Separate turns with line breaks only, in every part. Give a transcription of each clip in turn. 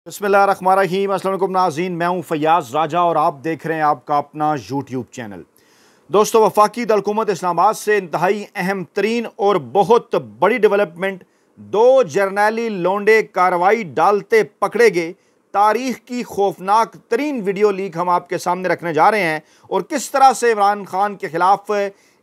बिस्मिल्लाहिर्रहमानिर्रहीम। अस्सलाम वालेकुम नाज़रीन, मैं हूँ फैयाज़ राजा और आप देख रहे हैं आपका अपना यूट्यूब चैनल। दोस्तों, वफाकी हुकूमत इस्लामाबाद से इंतहाई अहम तरीन और बहुत बड़ी डेवलपमेंट, 2 जर्नैली लोंडे कार्रवाई डालते पकड़े गए। तारीख की खौफनाक तरीन वीडियो लीक हम आपके सामने रखने जा रहे हैं और किस तरह से इमरान खान के खिलाफ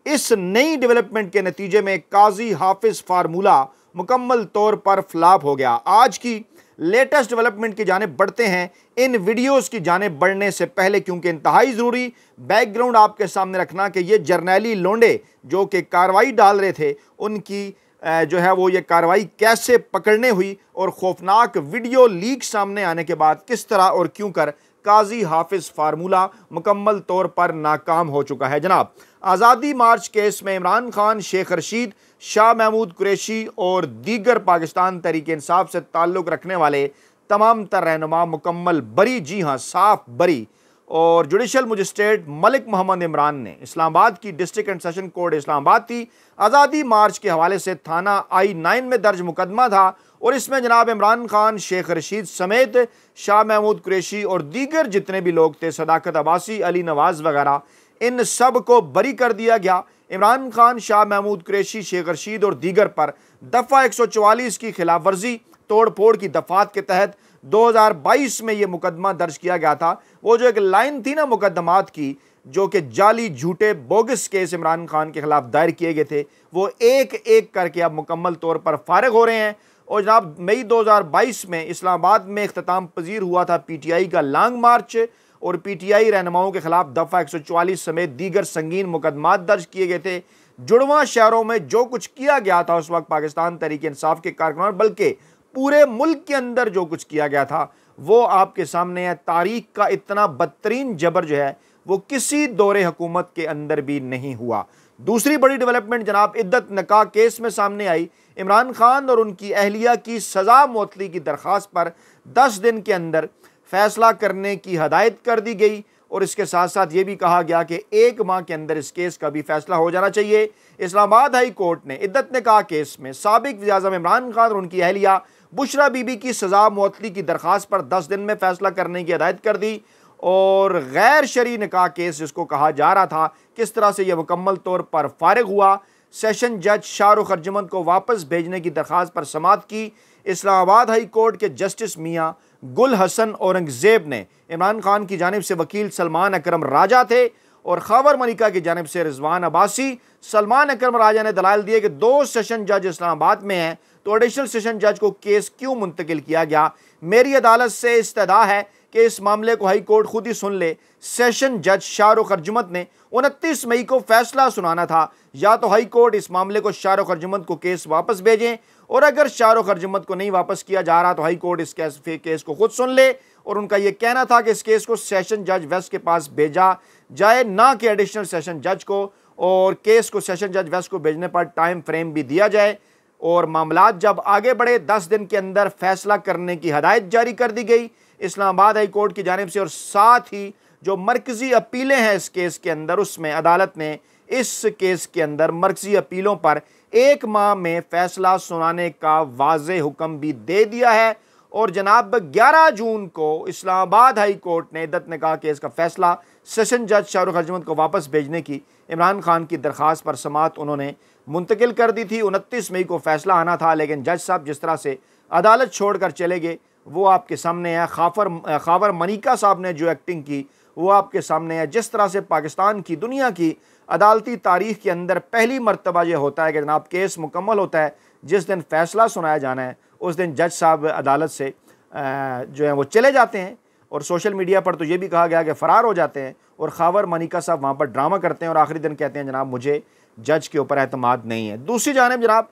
इस नई डेवलपमेंट के नतीजे में काजी हाफिज फार्मूला मुकम्मल तौर पर फ्लॉप हो गया। आज की लेटेस्ट डेवलपमेंट की जानिब बढ़ते हैं, इन वीडियोस की जानिब बढ़ने से पहले, क्योंकि इंतहाई ज़रूरी बैकग्राउंड आपके सामने रखना कि ये जर्नैली लोंडे जो कि कार्रवाई डाल रहे थे, उनकी जो है वो ये कार्रवाई कैसे पकड़ने हुई और खौफनाक वीडियो लीक सामने आने के बाद किस तरह और क्यों कर काजी हाफिज फार्मूला मुकम्मल तौर पर नाकाम हो चुका है। जनाब, आज़ादी मार्च केस में इमरान खान, शेख रशीद, शाह महमूद कुरैशी और दीगर पाकिस्तान तहरीक इंसाफ से ताल्लुक़ रखने वाले तमाम तर रहनुमा मुकम्मल बरी, जी हाँ साफ बरी। और जुडिशल मजिस्ट्रेट मलिक मोहम्मद इमरान ने इस्लामाबाद की district and session court Islamabad की आज़ादी मार्च के हवाले से थाना I-9 में दर्ज मुकदमा था और इसमें जनाब इमरान खान, शेख रशीद समेत शाह महमूद कुरैशी और दीगर जितने भी लोग थे, सदाकत अब्बासी, अली नवाज वगैरह, इन सब को बरी कर दिया गया। इमरान खान, शाह महमूद कुरैशी, शेख रशीद और दीगर पर दफ़ा 144 की खिलाफ वर्जी, तोड़ फोड़ की दफ़ात के तहत 2022 में ये मुकदमा दर्ज किया गया था। वो जो एक लाइन थी ना मुकदमात की, जो कि जाली, झूठे, बोगस केस इमरान खान के खिलाफ दायर किए गए थे, वो एक एक करके अब मुकम्मल तौर पर फारिग हो रहे हैं। और जनाब, मई 2022 में इस्लामाबाद में इख्तिताम पजीर हुआ था PTI का लॉन्ग मार्च और PTI रहनुमाओं के खिलाफ दफ़ा 144 समेत दीगर संगीन मुकदमात दर्ज किए गए थे। जुड़वा शहरों में जो कुछ किया गया था उस वक्त पाकिस्तान तहरीक इंसाफ के कारकुनान, बल्कि पूरे मुल्क के अंदर जो कुछ किया गया था वो आपके सामने है। तारीख का इतना बदतरीन जबर जो है वो किसी दौरे हुकूमत के अंदर भी नहीं हुआ। दूसरी बड़ी डेवलपमेंट जनाब, इद्दत निकाह केस में सामने आई। इमरान खान और उनकी अहलिया की सज़ा मुअत्तली की दरख्वास्त पर 10 दिन के अंदर फैसला करने की हदायत कर दी गई और इसके साथ साथ ये भी कहा गया कि 1 माह के अंदर इस केस का भी फैसला हो जाना चाहिए। इस्लामाबाद हाई कोर्ट ने इद्दत निकाह केस में साबिक वज़ीर-ए-आज़म इमरान खान और उनकी अहलिया बुशरा बीबी की सज़ा मुअत्तली की दरख्वास्त पर 10 दिन में फैसला करने की हदायत कर दी। और गैर शरई निकाह केस जिसको कहा जा रहा था, किस तरह से यह मुकम्मल तौर पर फारिग हुआ। सेशन जज शाहरुख अर्जुमंद को वापस भेजने की दरख्वास्त पर समाअत की। इस्लामाबाद हाई कोर्ट के जस्टिस मियाँ गुल हसन औरंगजेब ने इमरान खान की जानिब से वकील सलमान अकरम राजा थे और खैबर मलिका की जानिब से रिजवान अब्बासी। सलमान अकरम राजा ने दलाल दिए कि 2 सेशन जज इस्लामाबाद में हैं, तो एडिशनल सेशन जज को केस क्यों मुंतकिल किया गया। मेरी अदालत से इस्तदा है कि इस मामले को हाई कोर्ट खुद ही सुन ले। सेशन जज शाहरुख अर्जुमंद ने 29 मई को फैसला सुनाना था। या तो हाई कोर्ट इस मामले को शाहरुख अर्जुमंद को केस वापस भेजें, और अगर शाहरुख अर्जुमंद को नहीं वापस किया जा रहा तो हाई कोर्ट इस केस को खुद सुन ले। और उनका यह कहना था कि इस केस को सेशन जज वेस्ट के पास भेजा जाए, ना कि एडिशनल सेशन जज को, और केस को सेशन जज वेस्ट को भेजने पर टाइम फ्रेम भी दिया जाए। और मामला जब आगे बढ़े 10 दिन के अंदर फैसला करने की हदायत जारी कर दी गई इस्लामाबाद हाई कोर्ट की जानिब से। और साथ ही जो मरकजी अपीलें हैं इस केस के अंदर, उसमें अदालत ने इस केस के अंदर मरकजी अपीलों पर 1 माह में फैसला सुनाने का वाज़े हुक्म भी दे दिया है। और जनाब 11 जून को इस्लामाबाद हाई कोर्ट ने इद्दत निकाह केस का फैसला सेशन जज शाहरुख अर्जुमंद को वापस भेजने की इमरान खान की दरख्वास्त पर समाअत उन्होंने मुंतकिल कर दी थी। 29 मई को फैसला आना था, लेकिन जज साहब जिस तरह से अदालत छोड़कर चले गए वो आपके सामने है। खैबर मलिका साहब ने जो एक्टिंग की वो आपके सामने है। जिस तरह से पाकिस्तान की, दुनिया की अदालती तारीख के अंदर पहली मरतबा ये होता है कि जनाब केस मुकम्मल होता है, जिस दिन फैसला सुनाया जाना है उस दिन जज साहब अदालत से जो है वो चले जाते हैं। और सोशल मीडिया पर तो ये भी कहा गया कि फ़रार हो जाते हैं और खैबर मलिका साहब वहाँ पर ड्रामा करते हैं और आखिरी दिन कहते हैं जनाब मुझे जज के ऊपर एतमाद नहीं है। दूसरी जानिब जनाब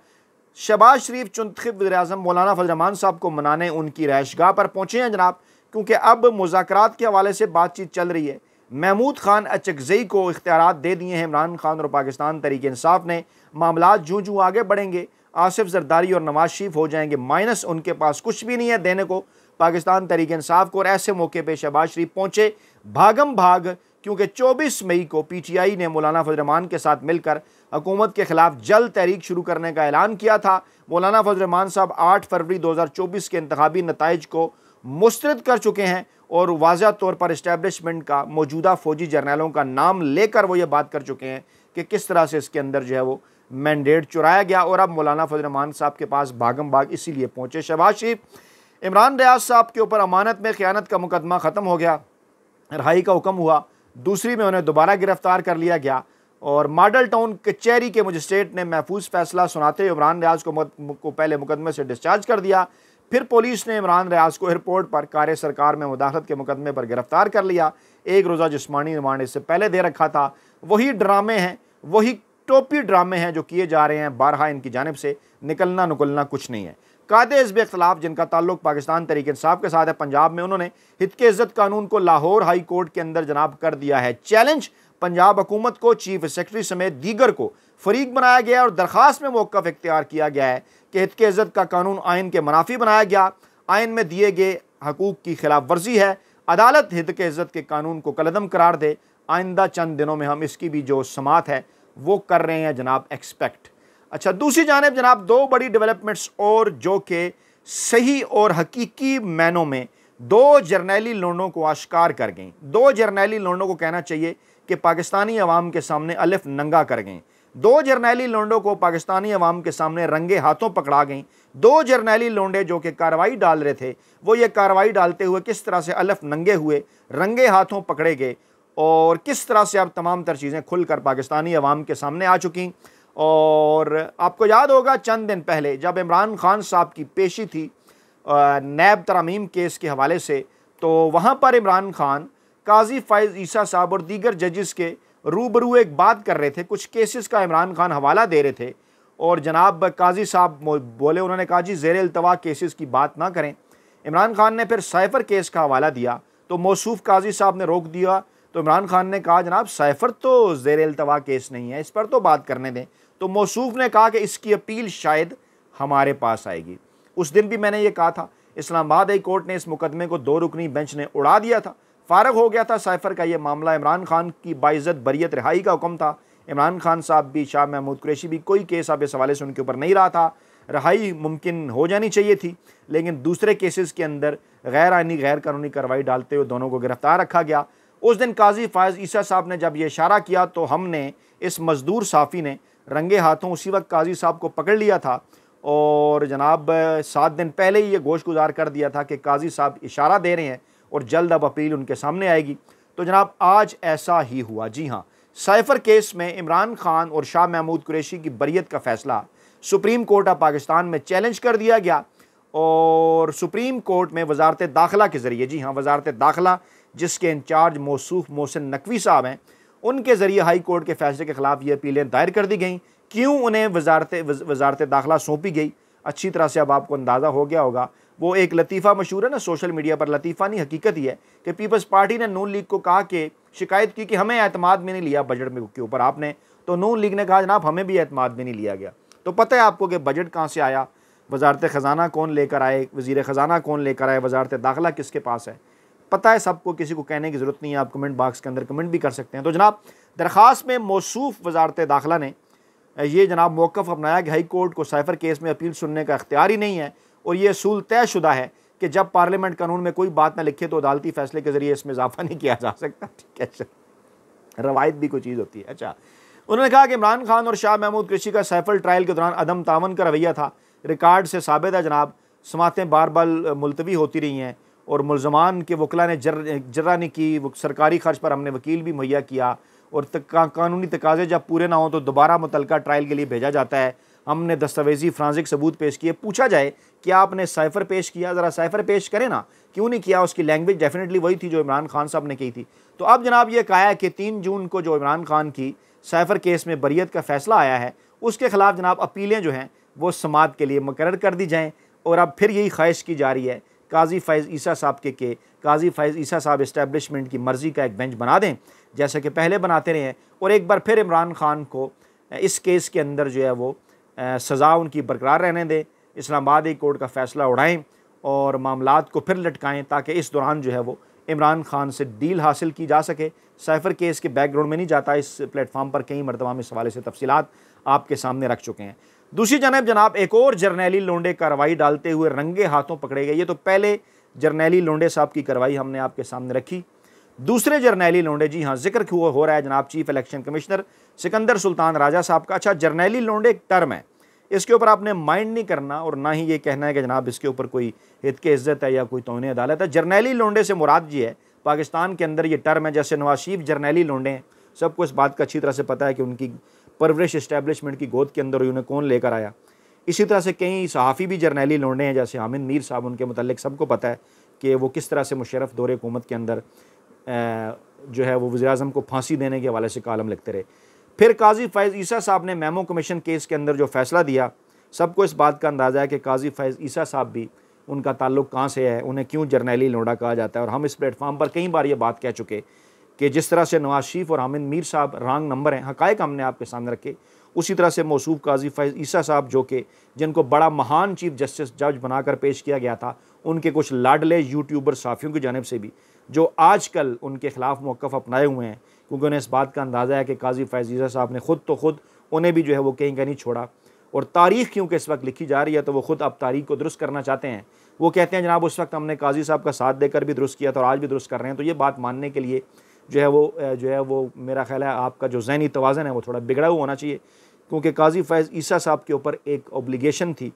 शहबाज शरीफ चुंतखब वज़ीर-ए-आज़म मौलाना फजल रहमान साहब को मनाने उनकी रहायशगाह पर पहुँचे हैं जनाब, क्योंकि अब मुज़ाकरात के हवाले से बातचीत चल रही है। महमूद खान अचकज़ई को इख्तियारात दे दिए हैं इमरान खान और पाकिस्तान तहरीक इंसाफ ने। मामलात जूँ जूँ आगे बढ़ेंगे, आसिफ जरदारी और नवाज शरीफ हो जाएंगे माइनस, उनके पास कुछ भी नहीं है देने को पाकिस्तान तहरीक इंसाफ को। और ऐसे मौके पर शहबाज शरीफ पहुँचे भागम भाग, क्योंकि 24 मई को PTI ने मौलाना फजल रहमान के साथ मिलकर हुकूमत के खिलाफ जल्द तहरीक शुरू करने का ऐलान किया था। मौलाना फजल रहमान साहब 8 फरवरी 2024 के इंतखाबी नताइज को मुस्तरद कर चुके हैं और वाज़ह तौर पर इस्टेब्लिशमेंट का मौजूदा फ़ौजी जर्नलों का नाम लेकर वो ये बात कर चुके हैं कि किस तरह से इसके अंदर जो है वो मैंडेट चुराया गया और अब मौलाना फजल रहमान साहब के पास भागम भाग इसीलिए पहुँचे। शहबाज शरीफ, इमरान रियाज साहब के ऊपर अमानत में ख़यानत का मुकदमा ख़त्म हो गया, रिहाई का हुक्म हुआ, दूसरी में उन्हें दोबारा गिरफ्तार कर लिया गया और मॉडल टाउन कचहरी के मजिस्ट्रेट ने महफूज फैसला सुनाते हुए इमरान रियाज को पहले मुकदमे से डिस्चार्ज कर दिया। फिर पुलिस ने इमरान रियाज को एयरपोर्ट पर कार्य सरकार में मुदाखलत के मुकदमे पर गिरफ्तार कर लिया। एक रोज़ा जिस्मानी रिमांड इससे पहले दे रखा था। वही ड्रामे हैं, वही टोपी ड्रामे हैं जो किए जा रहे हैं, बारहा इनकी जानिब से निकलना नुकलना कुछ नहीं है। कायदे हिज़्ब इख्तिलाफ जिनका ताल्लुक पाकिस्तान तहरीक इंसाफ के साथ है, पंजाब में उन्होंने हित के इज़्ज़त कानून को लाहौर हाई कोर्ट के अंदर जनाब कर दिया है चैलेंज। पंजाब हुकूमत को चीफ सेक्रेटरी समेत दीगर को फरीक बनाया गया और दरख्वास्त में मौक़िफ़ इख्तियार किया गया है कि हित के इज़्ज़त का कानून आइन के मुनाफी बनाया गया, आइन में दिए गए हकूक़ की खिलाफ वर्जी है। अदालत हित के इज़्ज़त के कानून को कलअदम करार दे। आइंदा चंद दिनों में हम इसकी भी जो समात है वो कर रहे हैं जनाब एक्सपेक्ट। अच्छा, दूसरी जानिब जनाब दो बड़ी डेवलपमेंट्स और जो कि सही और हकीकी मैनों में दो जर्नैली लोंडों को आश्कार कर गई। दो जर्नैली लोंडों को कहना चाहिए कि पाकिस्तानी अवाम के सामने अलिफ नंगा कर गई। दो जर्नैली लोंडों को पाकिस्तानी अवाम के सामने रंगे हाथों पकड़ा गई। दो जर्नैली लोंडे जो कि कार्रवाई डाल रहे थे वो ये कार्रवाई डालते हुए किस तरह से अलिफ नंगे हुए, रंगे हाथों पकड़े गए और किस तरह से अब तमाम तर चीज़ें खुलकर पाकिस्तानी अवाम के सामने आ चुकी। और आपको याद होगा चंद दिन पहले जब इमरान खान साहब की पेशी थी नैब तरमीम केस के हवाले से, तो वहाँ पर इमरान खान काजी फ़ाइज़ ईसा साहब और दीगर जजेस के रूबरू एक बात कर रहे थे, कुछ केसेस का इमरान खान हवाला दे रहे थे और जनाब काजी साहब बोले, उन्होंने कहा जी ज़ेर इल्तवा केसेस की बात ना करें। इमरान खान ने फिर साइफ़र केस का हवाला दिया तो मौसूफ़ काजी साहब ने रोक दिया। तो इमरान खान ने कहा जनाब साइफ़र तो ज़ेर इल्तवा केस नहीं है, इस पर तो बात करने दें। तो मौसूफ़ ने कहा कि इसकी अपील शायद हमारे पास आएगी। उस दिन भी मैंने ये कहा था, इस्लामाबाद हाई कोर्ट ने इस मुकदमे को 2 रुकनी बेंच ने उड़ा दिया था, फ़ारग हो गया था साइफ़र का ये मामला। इमरान खान की बाइज़्ज़त बरियत रिहाई का हुक्म था। इमरान खान साहब भी, शाह महमूद कुरैशी भी, कोई केस अब इस हवाले से उनके ऊपर नहीं रहा था। रिहाई मुमकिन हो जानी चाहिए थी, लेकिन दूसरे केसेस के अंदर गैर आइनी गैर कानूनी कार्रवाई डालते हुए दोनों को गिरफ्तार रखा गया। उस दिन काजी फ़ाइज़ ईसा साहब ने जब ये इशारा किया तो हमने इस मज़दूर साफ़ी ने रंगे हाथों उसी वक्त काजी साहब को पकड़ लिया था और जनाब 7 दिन पहले ही ये गोश गुजार कर दिया था कि काजी साहब इशारा दे रहे हैं और जल्द अब अपील उनके सामने आएगी। तो जनाब आज ऐसा ही हुआ। जी हाँ, साइफ़र केस में इमरान खान और शाह महमूद कुरैशी की बरियत का फ़ैसला सुप्रीम कोर्ट ऑफ पाकिस्तान में चैलेंज कर दिया गया और सुप्रीम कोर्ट में वजारत दाखिला के ज़रिए, जी हाँ वजारत दाखिला जिसके इंचार्ज मौसूफ़ मोहसिन नकवी साहब हैं, उनके ज़रिए हाई कोर्ट के फ़ैसले के ख़िलाफ़ ये अपीलें दायर कर दी गई। क्यों उन्हें वजारत दाखिला सौंपी गई, अच्छी तरह से अब आपको अंदाज़ा हो गया होगा। वो एक लतीफ़ा मशहूर है ना सोशल मीडिया पर, लतीफ़ा नहीं हकीकत ही है कि पीपल्स पार्टी ने नून लीग को कहा कि शिकायत की कि हमें एतमाद में नहीं लिया बजट में के ऊपर आपने, तो नून लीग ने कहा जनाब हमें भी एतमाद में नहीं लिया गया। तो पता है आपको कि बजट कहाँ से आया, वजारत ख़जाना कौन लेकर आए, वज़ीर ख़जाना कौन लेकर आए, वजारत दाखिला किसके पास है, पता है सबको, किसी को कहने की ज़रूरत नहीं है। आप कमेंट बॉक्स के अंदर कमेंट भी कर सकते हैं। तो जनाब दरख्वास्त में मौसूफ़ वजारत दाखिला ने ये जनाब मौक़िफ़ अपनाया कि हाई कोर्ट को साइफ़र केस में अपील सुनने का इख्तियार ही नहीं है और ये असूल तयशुदा है कि जब पार्लियामेंट कानून में कोई बात ना लिखे तो अदालती फ़ैसले के ज़रिए इसमें इजाफा नहीं किया जा सकता। ठीक है, अच्छा रवायत भी कोई चीज़ होती है। अच्छा, उन्होंने कहा कि इमरान खान और शाह महमूद कुरैशी का साइफ़र ट्रायल के दौरान अदम तावन का रवैया था, रिकॉर्ड से साबित है जनाब। समातें बार बार मुलतवी होती रही हैं और मुलजमान के वकला ने जर्रा नहीं की, सरकारी खर्च पर हमने वकील भी मुहैया किया और कानूनी तकाजे जब पूरे ना हों तो दोबारा मुतलका ट्रायल के लिए भेजा जाता है। हमने दस्तावेजी फ्रांसिक सबूत पेश किए। पूछा जाए कि आपने साइफ़र पेश किया, ज़रा साइफ़र पेश करें ना, क्यों नहीं किया। उसकी लैंग्वेज डेफिनेटली वही थी जो इमरान खान साहब ने की थी। तो अब जनाब ये कहा है कि 3 जून को जो इमरान खान की साइफ़र केस में बरियत का फ़ैसला आया है उसके ख़िलाफ़ जनाब अपीलें जो हैं वो समात के लिए मुकर्रर कर दी जाएँ। और अब फिर यही ख्वाहिश की जा रही है काजी फ़ाइज़ ईसा साहब के काजी फ़ाइज़ ईसा साहब इस्टेब्लिशमेंट की मर्ज़ी का एक बेंच बना दें जैसे कि पहले बनाते रहे हैं और एक बार फिर इमरान खान को इस केस के अंदर जो है वो सज़ा उनकी बरकरार रहने दें। इस्लामाबाद हाई कोर्ट का फ़ैसला उड़ाएं और मामलात को फिर लटकाएं ताकि इस दौरान जो है वो इमरान खान से डील हासिल की जा सके। साइफ़र केस के बैकग्राउंड में नहीं जाता, इस प्लेटफॉर्म पर कई मरतबा हम इस हवाले से तफसीलात आपके सामने रख चुके हैं। दूसरी जानब जनाब एक और जर्नैली लोंडे कार्रवाई डालते हुए रंगे हाथों पकड़े गए। ये तो पहले जरनैली लोंडे साहब की कार्रवाई हमने आपके सामने रखी। दूसरे जरनैली लोंडे, जी हाँ, जिक्र हो रहा है जनाब chief election commissioner Sikandar Sultan Raja साहब का। अच्छा, जरनैली लोंडे एक टर्म है, इसके ऊपर आपने माइंड नहीं करना और ना ही ये कहना है कि जनाब इसके ऊपर कोई हित के इज्जत है या कोई तौहीन अदालत है। जरनैली लोंडे से मुराद जी है पाकिस्तान के अंदर ये टर्म है, जैसे नवाज शरीफ जरनैली लोंडे हैं, सबको इस बात का अच्छी तरह से पता है कि उनकी परवरिश इस्टेब्लिशमेंट की गोद के अंदर हुई, उन्हें कौन लेकर आया। इसी तरह से कई सहाफ़ी भी जरनैली लोंडे हैं, जैसे हामिद मीर साहब, उनके मुतल्लिक सबको पता है कि वो किस तरह से मुशर्रफ दौरे हुकूमत के अंदर जो है वो वज़ीर-ए-आज़म को फांसी देने के हवाले से कालम लिखते रहे। फिर काजी फैज़ ईसा साहब ने मेमो कमीशन केस के अंदर जो फ़ैसला दिया, सबको इस बात का अंदाज़ा है कि काजी फैज़ ईसा साहब भी, उनका ताल्लुक़ कहाँ से है, उन्हें क्यों जरनैली लोंडा कहा जाता है। और हम इस प्लेटफॉर्म पर कई बार ये बात कह चुके कि जिस तरह से नवाज शरीफ और हामिद मीर साहब रॉन्ग नंबर हैं, हक़ाइक़ हमने आपके सामने रखे, उसी तरह से मौसूफ़ काजी फैज़ ईसा साहब जो कि जिनको बड़ा महान चीफ जस्टिस जज बनाकर पेश किया गया था, उनके कुछ लाडले यूट्यूबर साफ़ियों की जानिब से भी जो आजकल उनके ख़िलाफ़ मौक़िफ़ अपनाए हुए हैं, क्योंकि उन्हें इस बात का अंदाज़ा है कि काजी फैज़ ईसा साहब ने खुद उन्हें भी जो है वो कहीं का नहीं छोड़ा। और तारीख़ क्योंकि इस वक्त लिखी जा रही है तो वो ख़ुद अब तारीख़ को दुरुस्त करना चाहते हैं। वो कहते हैं जनाब उस वक्त हमने काजी साहब का साथ देकर भी दुरुस्त किया था और आज भी दुरुस्त कर रहे हैं। तो ये बात मानने के लिए जो है वो मेरा ख्याल है आपका जो ज़हनी तवाज़न है वो थोड़ा बिगड़ा हुआ होना चाहिए, क्योंकि काजी फैज़ ईसा साहब के ऊपर एक ऑब्लिगेशन थी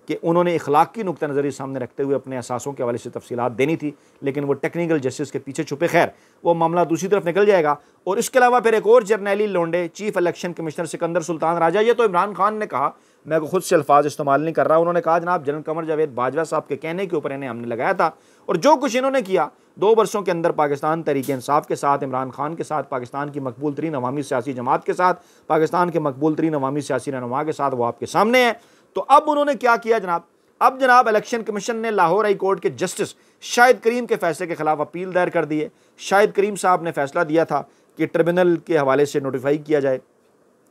कि उन्होंने इखलाक़ी नुक्ता नज़री सामने रखते हुए अपने असासों के हवाले से तफसीलात देनी थी, लेकिन वो टेक्निकल जस्टिस के पीछे छुपे। खैर, वो मामला दूसरी तरफ निकल जाएगा। और इसके अलावा फिर एक और जरनैली लोंडे chief election commissioner Sikandar Sultan Raja, ये तो इमरान खान ने कहा, मैं खुद से अल्फाज इस्तेमाल नहीं कर रहा, उन्होंने कहा जनाब जनरल कमर जावेद बाजवा साहब के कहने के ऊपर इन्हें हमने लगाया था और जो कुछ इन्होंने किया 2 वर्षों के अंदर पाकिस्तान तहरीक इंसाफ के साथ, इमरान खान के साथ, पाकिस्तान की मकबूल तरीन अवामी सियासी जमात के साथ, पाकिस्तान के मकबूल तरीन अवामी सियासी रहनुमा के साथ, वो आपके सामने है। तो अब उन्होंने क्या किया जनाब, अब जनाब इलेक्शन कमीशन ने लाहौर हाई कोर्ट के जस्टिस शाहिद करीम के फैसले के खिलाफ अपील दायर कर दी है। शाहिद करीम साहब ने फैसला दिया था कि ट्रिब्यूनल के हवाले से नोटिफाई किया जाए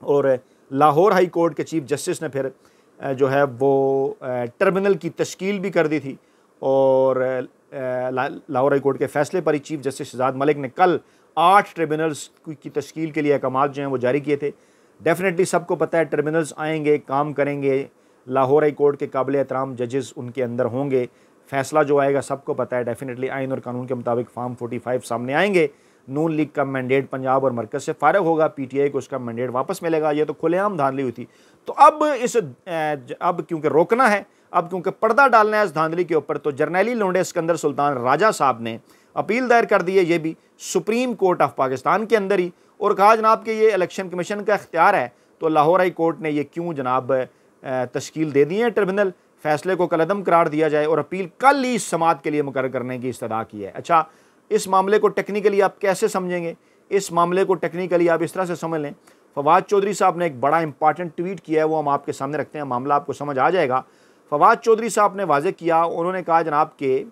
और लाहौर हाई कोर्ट के चीफ जस्टिस ने फिर जो है वो ट्रिब्यूनल की तश्कील भी कर दी थी। और लाहौर हाई कोर्ट के फैसले पर ही चीफ जस्टिस शहजाद मलिक ने कल 8 ट्रिब्यूनल्स की तश्कील के लिए अहकामात जो हैं वो जारी किए थे। डेफिनेटली सबको पता है ट्रिब्यूनल्स आएंगे, काम करेंगे, लाहौर हाई कोर्ट के काबिल एहतराम जजेस उनके अंदर होंगे, फ़ैसला जो आएगा सबको पता है डेफिनेटली आइन और कानून के मुताबिक फार्म 45 सामने आएंगे। नून लीग का मैंडेट पंजाब और मरकज़ से फ़ारग होगा, पीटीआई को उसका मैंडेट वापस मिलेगा। ये तो खुलेआम धांधली हुई थी। तो अब क्योंकि रोकना है, अब क्योंकि पर्दा डालना है इस धांधली के ऊपर, तो जरनैली लोंडे सिकंदर सुल्तान राजा साहब ने अपील दायर कर दी है, ये भी सुप्रीम कोर्ट ऑफ पाकिस्तान के अंदर ही, और कहा जनाब कि ये इलेक्शन कमीशन का इख्तियार है, तो लाहौर हाई कोर्ट ने ये क्यों जनाब तश्कील दे दी है ट्रिब्यूनल, फैसले को कलअदम करार दिया जाए और अपील कल ही इस समात के लिए मुकर्रर करने की इस्तदा की है। अच्छा, इस मामले को टेक्निकली आप कैसे समझेंगे? इस मामले को टेक्निकली आप इस तरह से समझ लें, फवाद चौधरी साहब ने एक बड़ा इंपॉर्टेंट ट्वीट किया है, वो हम आपके सामने रखते हैं, मामला आपको समझ आ जाएगा। फवाद चौधरी साहब ने वाज़ेह किया, उन्होंने कहा जनाब कि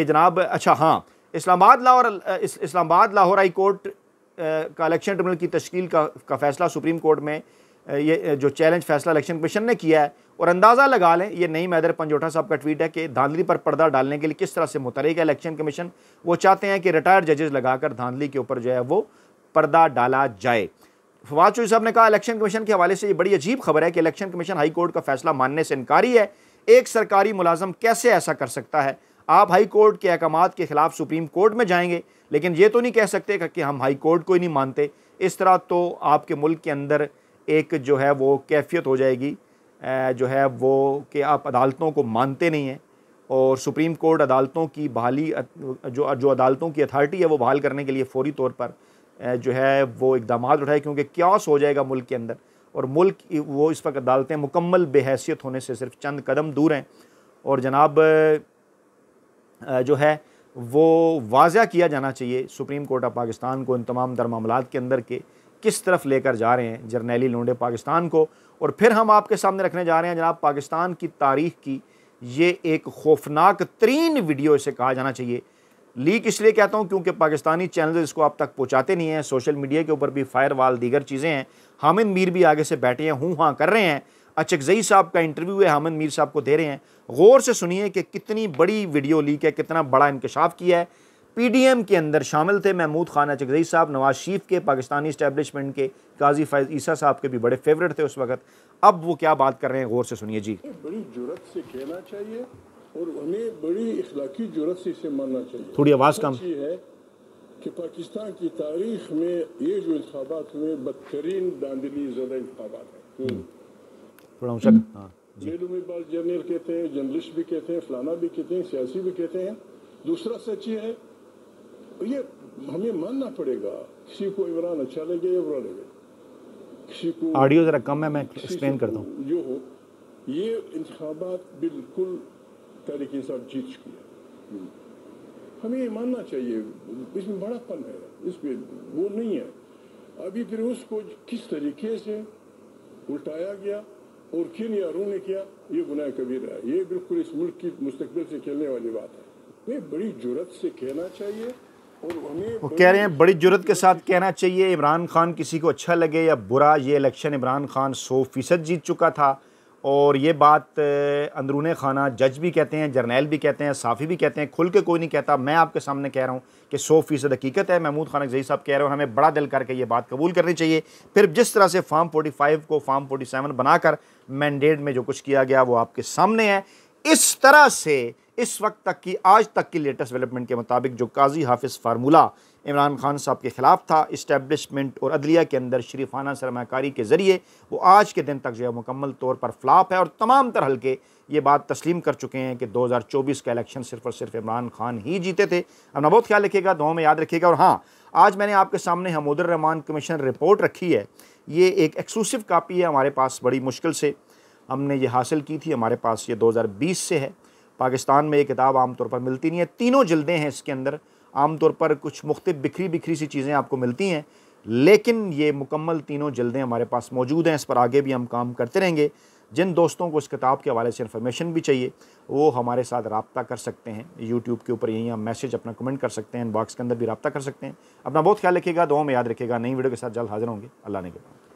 जनाब अच्छा हाँ, इस्लामाबाद लाहौर हाई कोर्ट का इलेक्शन ट्रिब्यूनल की तश्कील का फ़ैसला सुप्रीम कोर्ट में ये जो चैलेंज फैसला इलेक्शन कमीशन ने किया है, और अंदाज़ा लगा लें, ये नईम हैदर पंजोटा साहब का ट्वीट है कि धांधली पर पर्दा डालने के लिए किस तरह से मुतहरिक है इलेक्शन कमीशन। वो चाहते हैं कि रिटायर्ड जजेस लगाकर धांधली के ऊपर जो है वो पर्दा डाला जाए। फवाद चौधरी साहब ने कहा इलेक्शन कमीशन के हवाले से ये बड़ी अजीब खबर है कि इलेक्शन कमीशन हाई कोर्ट का फैसला मानने से इनकारी है। एक सरकारी मुलाजम कैसे ऐसा कर सकता है? आप हाई कोर्ट के अहकामात के खिलाफ सुप्रीम कोर्ट में जाएंगे, लेकिन ये तो नहीं कह सकते कि हम हाई कोर्ट को ही नहीं मानते। इस तरह तो आपके मुल्क के अंदर एक जो है वो कैफियत हो जाएगी जो है वो कि आप अदालतों को मानते नहीं हैं, और सुप्रीम कोर्ट अदालतों की बहाली जो अदालतों की अथॉरिटी है वो बहाल करने के लिए फौरी तौर पर जो है वो इक़दाम उठाए, क्योंकि क्यास हो जाएगा मुल्क के अंदर। और मुल्क वो इस वक्त अदालतें मुकम्मल बेहैसियत होने से सिर्फ चंद कदम दूर हैं। और जनाब जो है वो वाज़ह किया जाना चाहिए सुप्रीम कोर्ट ऑफ पाकिस्तान को इन तमाम दर मामलात के अंदर के किस तरफ लेकर जा रहे हैं जरनैली लोंडे पाकिस्तान को। और फिर हम आपके सामने रखने जा रहे हैं जनाब पाकिस्तान की तारीख़ की ये एक खौफनाक तरीन वीडियो इसे कहा जाना चाहिए। लीक इसलिए कहता हूँ क्योंकि पाकिस्तानी चैनल इसको आप तक पहुँचाते नहीं हैं, सोशल मीडिया के ऊपर भी फायरवाल दीगर चीज़ें हैं। हामिद मीर भी आगे से बैठे हैं, हूँ हाँ कर रहे हैं। अचकज़ई साहब का इंटरव्यू है, हामिद मीर साहब को दे रहे हैं। गौर से सुनिए कि कितनी बड़ी वीडियो लीक है, कितना बड़ा इंकशाफ किया है। पीडीएम के अंदर शामिल थे महमूद खान अचकज़ई साहब, नवाज शरीफ के, पाकिस्तानी इस्टेब्लिशमेंट के, काजी फैज़ ईसा साहब के भी बड़े फेवरेट थे उस वक्त। अब वो क्या बात कर रहे हैं, गौर से सुनिए जी।
बड़ी जुर्रत से कहना चाहिए और हमें बड़ी इखलाकी जुर्रत से इसे मानना चाहिए।
थोड़ी आवाज़ कम।
ये है कि पाकिस्तान की तारीख में ये जो इंतखाबात हुए बदतरीन दांधली ज़दा इंतखाबात हैं।
थोड़ा ऊँचा। हाँ,
बेलुमीबाज जर्नल कहते हैं, जर्नलिस्ट भी कहते हैं, फलाना भी कहते हैं, सियासी भी कहते हैं। दूसरा सच ये है, ये हमें मानना पड़ेगा। किसी को इमरान अच्छा लगे या बुरा लगे, किसी को
ऑडियो ज़रा कम है, मैं एक्सप्लेन करता हूँ।
जो हो, ये इंतखाबात बिल्कुल तहरीक इंसाफ जीत चुकी है। हमें ये मानना चाहिए, इसमें बड़ापन है, इसमें वो नहीं है। अभी फिर उसको किस तरीके से उल्टाया गया और किन यारों ने किया, ये गुनाह कबीरा है। ये बिल्कुल इस मुल्क की मुस्तकबिल से खेलने वाली बात है। हमें बड़ी जुर्रत से कहना चाहिए और हमें
वो कह रहे हैं बड़ी जुर्रत के साथ कहना चाहिए इमरान खान किसी को अच्छा लगे या बुरा, ये इलेक्शन इमरान खान 100% जीत चुका था। और ये बात अंदरूने खाना जज भी कहते हैं, जर्नैल भी कहते हैं, साफ़ी भी कहते हैं, खुल के कोई नहीं कहता। मैं आपके सामने कह रहा हूँ कि 100% हकीकत है। महमूद खान अकज़ई साहब कह रहे हैं, हमें बड़ा दिल करके ये बात कबूल करनी चाहिए। फिर जिस तरह से फार्म 45 को फार्म 47 बनाकर मैंडेट में जो कुछ किया गया वो आपके सामने है। इस तरह से इस वक्त तक की, आज तक की लेटेस्ट डेवलपमेंट के मुताबिक जो काजी हाफिज़ फार्मूला इमरान खान साहब के ख़िलाफ़ था इस्टेब्लिशमेंट और अदलिया के अंदर शरीफाना सरमाकारी के ज़रिए, वो आज के दिन तक जो है मुकम्मल तौर पर फ्लॉप है। और तमाम तरह हल्के ये बात तस्लीम कर चुके हैं कि 2024 का इलेक्शन सिर्फ़ और सिर्फ इमरान खान ही जीते थे। अपना बहुत ख्याल रखिएगा, दुआओं में याद रखिएगा। और हाँ, आज मैंने आपके सामने हमूदुर रहमान कमीशन रिपोर्ट रखी है। ये एक एक्सक्लूसिव कापी है, हमारे पास बड़ी मुश्किल से हमने ये हासिल की थी। हमारे पास ये 2020 से है। पाकिस्तान में ये किताब आमतौर पर मिलती नहीं है। तीनों जिल्दें हैं इसके अंदर। आमतौर पर कुछ मुख्तलिफ बिखरी बिखरी सी चीज़ें आपको मिलती हैं, लेकिन ये मुकम्मल तीनों जिल्दें हमारे पास मौजूद हैं। इस पर आगे भी हम काम करते रहेंगे। जिन दोस्तों को इस किताब के हवाले से इन्फॉर्मेशन भी चाहिए वो हमारे साथ रब्ता कर सकते हैं। यूट्यूब के ऊपर यहीं हम मैसेज अपना कमेंट कर सकते हैं, इनबॉक्स के अंदर भी रब्ता कर सकते हैं। अपना बहुत ख्याल रखिएगा, दुआओं में याद रखिएगा। नई वीडियो के साथ जल्द हाजिर होंगे। अल्लाह ने के बाद।